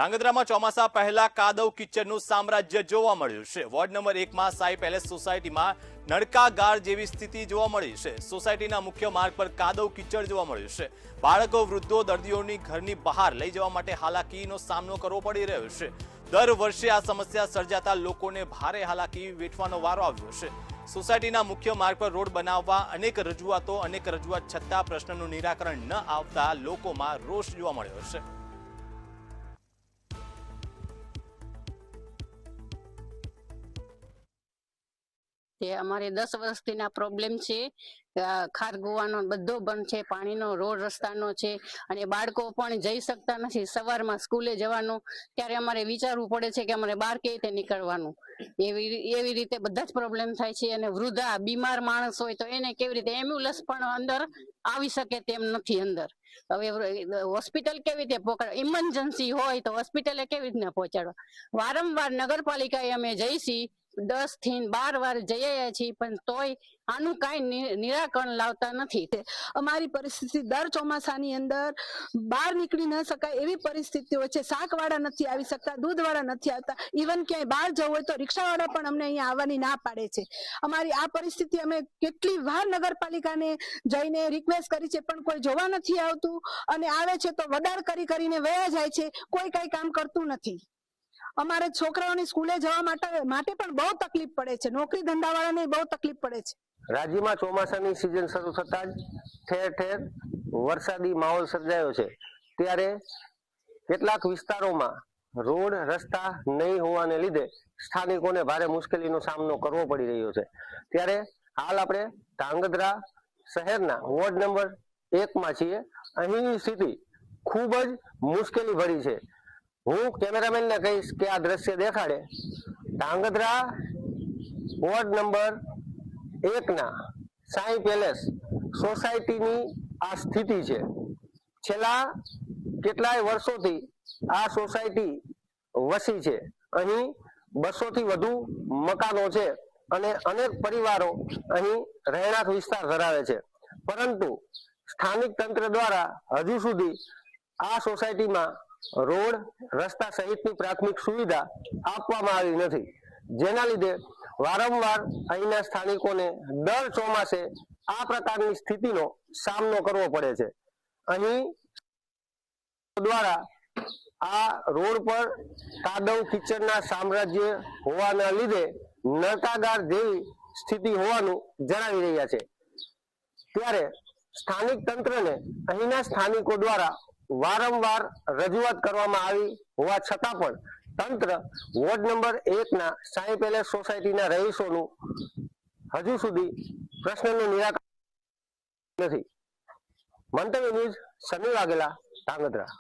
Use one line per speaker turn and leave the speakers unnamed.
ધાંગધ્રામાં ચોમાસા પહેલા કાદવ કિચડનું સામ્રાજ્ય જોવા મળ્યું છે। વોર્ડ નંબર 1 માં સાઈ પેલેસ સોસાયટીમાં નડકાગાર જેવી સ્થિતિ જોવા મળી છે। સોસાયટીના મુખ્ય માર્ગ પર કાદવ કિચડ જોવા મળ્યું છે। બાળકો, વૃદ્ધો, દર્દીઓની ઘરની બહાર લઈ જવા માટે હાલાકીનો સામનો કરવો પડી રહ્યો છે। દર વર્ષે આ સમસ્યા સર્જાતા લોકોને ભારે હાલાકી વેઠવાનો વારો આવ્યો છે। સોસાયટીના મુખ્ય માર્ગ પર રોડ બનાવવા અનેક રજૂઆત છતાં પ્રશ્નનું નિરાકરણ ન આવતા લોકોમાં રોષ જોવા મળ્યો છે।
અમારે 10 વર્ષથી ના પ્રોબ્લેમ છે। ખારગોવાનો બધો બંધ છે, પાણીનો રોડ રસ્તાનો છે અને બાળકો પણ જઈ શકતા નથી। સવારમાં સ્કૂલે જવાનું ત્યારે અમારે વિચારવું પડે છે કે અમારે બહાર કેવી રીતે નીકળવાનું, એવી રીતે બધા જ પ્રોબ્લેમ થાય છે। અને વૃદ્ધા બીમાર માણસ હોય તો એને કેવી રીતે એમ્બ્યુલન્સ પણ અંદર આવી શકે તેમ નથી અંદર। હવે હોસ્પિટલ કેવી રીતે પહોંચાડવા, ઇમરજન્સી હોય તો હોસ્પિટલે કેવી રીતના પહોંચાડવા। વારંવાર નગરપાલિકાએ અમે જઈશી 10 થી 12 વાર જઈ આવ્યા છીએ પણ તોય આનું કાંઈ નિરાકરણ લાવતા નથી।
અમારી પરિસ્થિતિ દર ચોમાસાની અંદર બહાર નીકળી ન શકાય એવી પરિસ્થિતિઓ છે। શાકવાળા નથી આવી શકતા, દૂધવાળા નથી આવતા, ઇવન ક્યાંય બહાર જવું હોય તો રિક્ષાવાળા પણ અમને અહીંયા આવવાની ના પાડે છે। અમારી આ પરિસ્થિતિ અમે કેટલી વાર નગરપાલિકાને જઈને રિક્વેસ્ટ કરી છે પણ કોઈ જોવા નથી આવતું અને આવે છે તો વડાર કરીને વયા જાય છે, કોઈ કઈ કામ કરતું નથી। અમારે છોકરાઓની સ્કૂલે જવા માટે પણ બહુ તકલીફ પડે છે, નોકરી ધંધાવાળાને બહુ તકલીફ પડે છે।
રાજ્યમાં ચોમાસાની સિઝન શરૂ થતાં જ ઠેર ઠેર વરસાદી માહોલ સર્જાયો છે, ત્યારે કેટલાક વિસ્તારોમાં રોડ રસ્તા નહીં હોવાને લીધે સ્થાનિકોને ભારે મુશ્કેલીનો સામનો કરવો પડી રહ્યો છે। ત્યારે હાલ આપણે ધાંગધ્રા શહેરના વોર્ડ નંબર 1 માં છીએ। અહીંની સ્થિતિ ખૂબ જ મુશ્કેલી ભરી છે। હું કેમેરામેનને કહીશ કે આ દ્રશ્ય દેખાડે। ધાંગધ્રા વોર્ડ નંબર 1 ના સાઈ પેલેસ સોસાયટીની આ સ્થિતિ છે। છેલ્લા કેટલાય વર્ષોથી આ સોસાયટી વસી છે। અહીં 200 થી વધુ મકાનો છે અને અનેક પરિવારો અહીં રહેણાંક વિસ્તાર ધરાવે છે, પરંતુ સ્થાનિક તંત્ર દ્વારા હજુ સુધી આ સોસાયટીમાં રોડ રસ્તા સહિતની પ્રાથમિક સુવિધા આપવામાં આવી નથી, જેના લીધે વારંવાર અહીંના સ્થાનિકોને દર ચોમાસે આ પ્રકારની સ્થિતિનો સામનો કરવો પડે છે। અહીં દ્વારા આ રોડ પર કાદવ કિચડના સામ્રાજ્ય હોવાના લીધે નળકાગાર જેવી સ્થિતિ હોવાનું જણાવી રહ્યા છે। ત્યારે સ્થાનિક તંત્રને અહીંના સ્થાનિકો દ્વારા વારંવાર રજૂઆત કરવામાં આવી હોવા છતાં પણ તંત્ર વોર્ડ નંબર 1 ના સાઈ પેલેસ સોસાયટીના રહીશોનું હજુ સુધી પ્રશ્નનું નિરાકરણ નથી। મંતવ્ય ન્યૂઝ, સની વાઘેલા, ધાંગધ્રા।